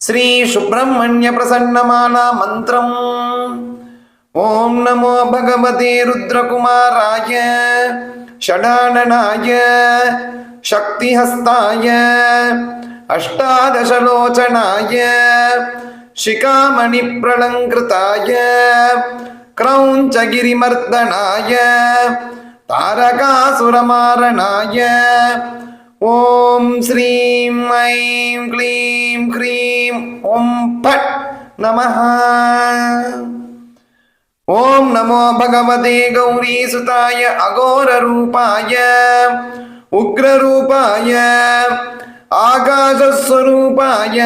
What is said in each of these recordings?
श्री सुब्रह्मण्य प्रसन्नमाला मंत्रम ओम नमो भगवते रुद्रकुमाराय षडाननाय शक्तिहस्ताय अष्टादशलोचनाय शिखामणि प्रलंकृताय क्रौंचगिरिमर्दनाय तारकासुरमारणाय ओम श्रीं ऐं क्लीं क्रीं ओम फट् नमः। ओम नमो भगवते गौरीसुताय अघोररूपाय उग्ररूपाय आकाशस्वरूपाय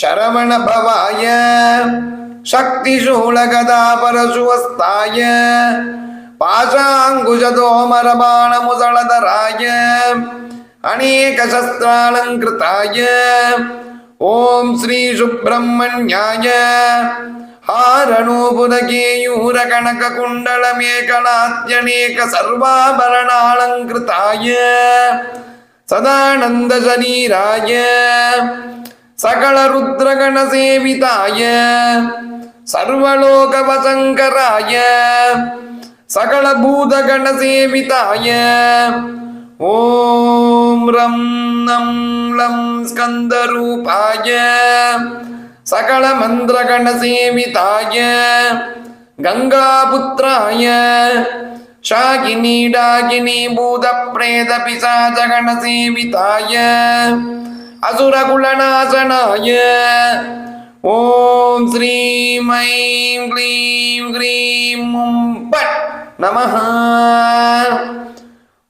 शरवणभवाय शक्तिशूलगदापरशुवस्ताय पाशाङ्कुशतोमरबाणमुसलधराय अनेकशस्त्रालङ्कृताय ओम श्री सुब्रह्मण्याय हारणोपुरकेयूरकनककुण्डलमेकलात्यनेक सर्वाभरणालङ्कृताय सदानन्दशरीराय सकलरुद्रगणसेविताय सर्वलोकवशङ्कराय सकलभूतगणसेविताय ओम रं नं लं स्कन्दरूपाय सकलमन्त्रगणसेविताय गंगापुत्राय शाकिनी डाकिनी भूतप्रेतपिशाचगणसेविताय असुरकुलनाशनाय ओम श्रीं ऐं क्लीं क्रीं फट् नमः।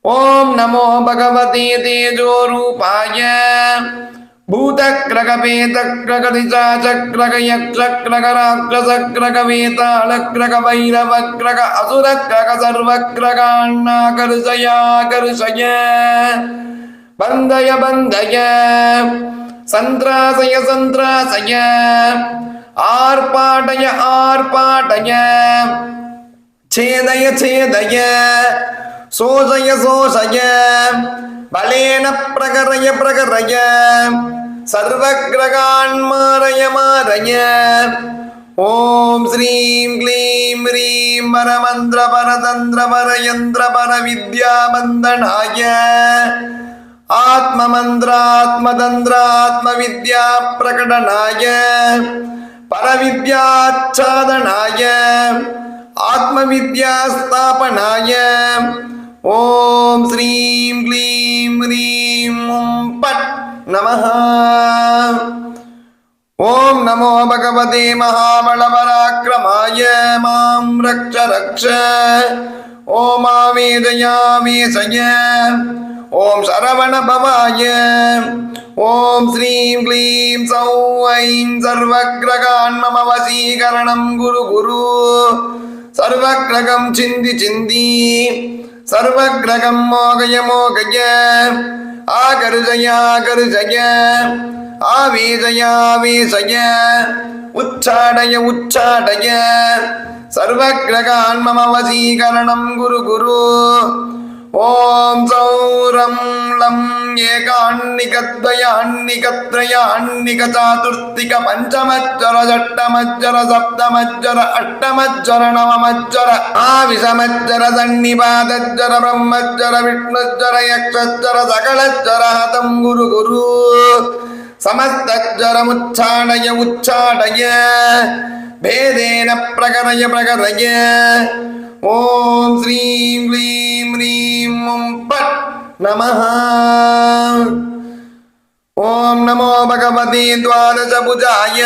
ओम नमो भगवते तेजोरूपाय भूतक्रगपेतक्रगदिशाचक्रगयक्षक्रगराक्षसक्रगवेतालक्रगभैरवक्रग असुरक्रग सर्वक्रगान्नाकर्षयाकर्षय बन्धय बन्धय सन्त्रासय सन्त्रासय आर्पाटय आर्पाटय छेदय छेदय शोषय शोषय बलेन प्रकरय प्रकरय सर्वग्रहान् मारय मारय ओम श्रीं क्लीं ह्रीं परमन्त्र परतन्त्र परयन्त्र परविद्याबन्धनाय आत्ममन्त्रात्मतन्त्रात्मविद्या प्रकटनाय परविद्याच्छादनाय आत्मविद्या स्थापनाय ओम श्रीं क्लीं ह्रीं फट् नमः। ओम नमो भगवते महाबलपराक्रमाय मां रक्ष रक्ष ओम आवेदयावेशय ओम शरवणभवाय ओम श्रीं क्लीं सौः ऐं सर्वग्रहान् मम वशीकरणं गुरु गुरु सर्वग्रहं चिन्ति चिन्ति सर्वग्रहं मोहय मोहय आकर्षय आकर्षय आवेशय आवेशय उच्चाटय उच्चाटय सर्वग्रहान् मम वशीकरणं गुरु गुरु ओम सौरं लं एकान्निकद्वयान्निकत्रयान्निकचातुर्थिक पंचमज्जर षट्टमज्जर सप्तमज्जर अष्टमज्जर नवमज्जर आविषमज्जर सन्निपातज्जर ब्रह्मज्जर विष्णुज्जर यक्षज्जर सकलज्जर हतं गुरु गुरु समस्तज्जरमुच्चाटय उच्चाटय भेदेन प्रकरय प्रकरय ओम श्रीं क्लीं ह्रीं फट् नमः। ओम नमो भगवते द्वादशभुजाय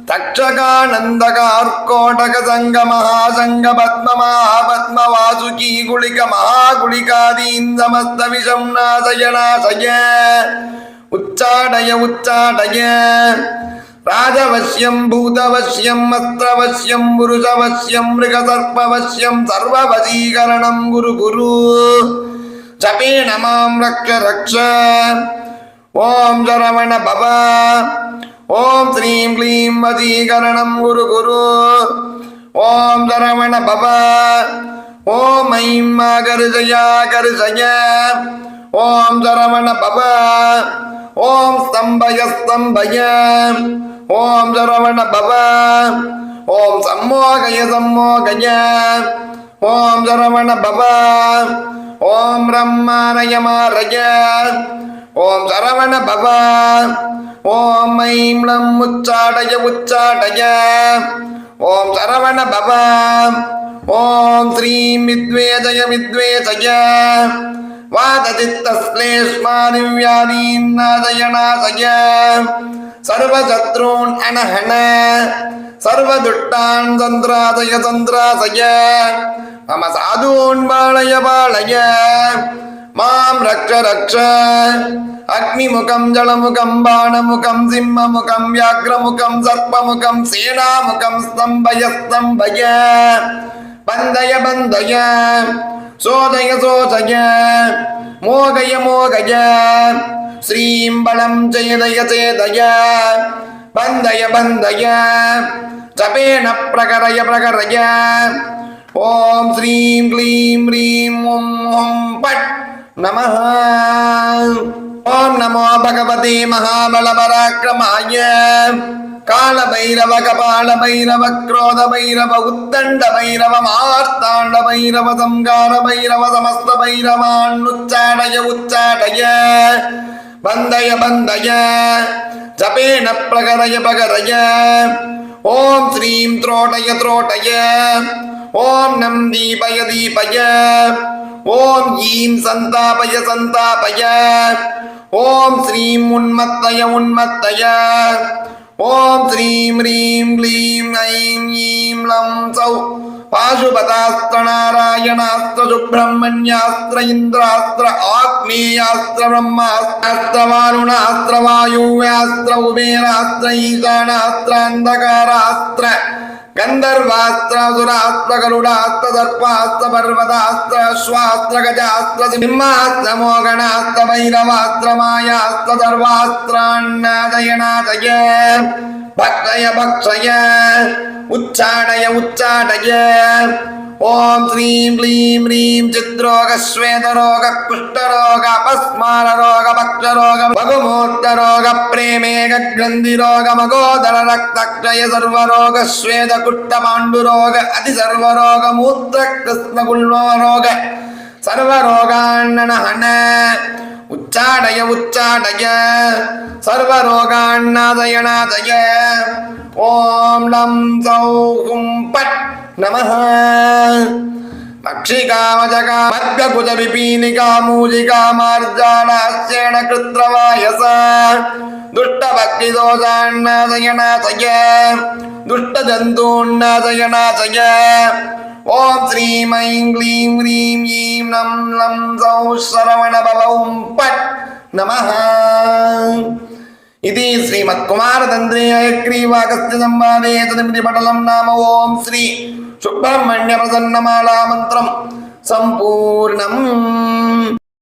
तक्षकानन्दकार्कोटक संग महासंग पद्म महापद्म वासुकी गुलिक महागुलिकादीन् समस्त विषं नाशय नाशय उच्चाटय उच्चाटय राजवश्यं भूतवश्यं अस्त्रवश्यं पुरुषवश्यं मृगसर्पवश्यं सर्ववशीकरणं गुरु गुरु जपेन मां रक्ष रक्ष ओम शरवण भव ओम श्रीं क्लीं वशीकरणं गुरु गुरु ओम शरवण भव ओम ऐं आकर्षय आकर्षय ओम शरवण भव ஓம் ஸ்தம்பய ஸ்தம்பய ஓம் சரவண பவ ஓம் சம்மோகய சம்மோகய ஓம் சரவண பவ ஓம் ரம்மாரய மாரய ஓம் சரவண பவ ஓம் ஐம் லம் உச்சாடய உச்சாடய ஓம் சரவண பவ ஓம் ஸ்ரீம் வித்வேஜய வித்வேஜய வாதசித்தஸ்லேஷ்மாதிவ்யாதீன் நாதய நாதய சர்வசத்ரூன் அனஹன சர்வதுட்டான் சந்திராதய சந்திராசய மம சாதூன் பாலய பாலய மாம் ரக்ஷ ரக்ஷ அக்னிமுகம் ஜலமுகம் பாணமுகம் சிம்மமுகம் வியாக்ரமுகம் சர்ப்பமுகம் சேனாமுகம் ஸ்தம்பய ஸ்தம்பய பந்தய பந்தய சோதய சோதய மோகய மோகய ஸ்ரீம் பலம் சேதய சேதய பந்தய பந்தய ஜபேன பிரகரய பிரகரய ஓம் ஸ்ரீம் க்ளீம் ह्रीं ॐ பட் நமः ஓம் நமோ பகவதே மகாபலபராக்கிரமாய காலபைரவ கபாலபைரவ क्रोधபைரவ உத்தண்டபைரவ மார்த்தாண்டபைரவ சம்காரபைரவ சமஸ்தபைரவான்னுச்சாடய உச்சாடய பந்தய பந்தய ஜபேன பிரகரய பகரய ஓம் ஸ்ரீம் த்ரோடய த்ரோடய ஓம் நம் தீபய தீபய ஓம் ஈம் சந்தாபய சந்தாபய ஓம் ஸ்ரீம் உன்மத்தய உன்மத்தய ஓம் ஸ்ரீம் ह्रीं க்ளீம் ஐம் ஈம் லம் சௌ பாசுபதாஸ்திர நாராயணாஸ்திர சுப்பிரமணியாஸ்திர இந்திராஸ்திர ஆக்னேயாஸ்திர பிரம்மாஸ்திர வாருணாஸ்திர வாயுவ்யாஸ்திர குபேராஸ்திர ஈசானாஸ்திர அந்தகாராஸ்திர गंधर्वास्त्र असुरास्त्र गरुडास्त्र सर्पास्त्र पर्वतास्त्र अश्वास्त्र गजास्त्र सिंहास्त्र मोगणास्त्र भैरवास्त्र मायास्त्र सर्वास्त्रान्नादयनादय भक्षय भक्षय उच्चाडय उच्चाडय ओम श्रीं क्लीं ह्रीं चिद्रोग श्वेतरोग कुष्ठरोग अपस्मार रोग भक्षरोग भगुमूर्तरोग प्रेमेग ग्रन्थिरोग मगोदर रक्तक्षय सर्वरोग श्वेत कुट्ट पाण्डुरोग अतिसर्वरोग मूत्र कृष्ण गुल्मरोग सर्वरोगान्नहन उच्चाडय उच्चाडय सर्वरोगान्नादयनादय ओम लं सौं पट् नमः पक्षिकामजका मद्गकुजविपीनिका मूलिका मार्जालास्येण कृत्रवायस दुष्टभक्तिदोषान्नाशयनाशय दुष्टजन्तून्नाशयनाशय ओम श्रीं ऐं क्लीं ह्रीं ईं नं लं सौः शरवणभवं पट् नमः इति श्रीमत्कुमारतन्त्रे हयग्रीवागस्त्य संवादे तदमितिपटलं नाम ओम श्री सुब्रह्मण्य प्रसन्नमाला मंत्रम संपूर्णम्।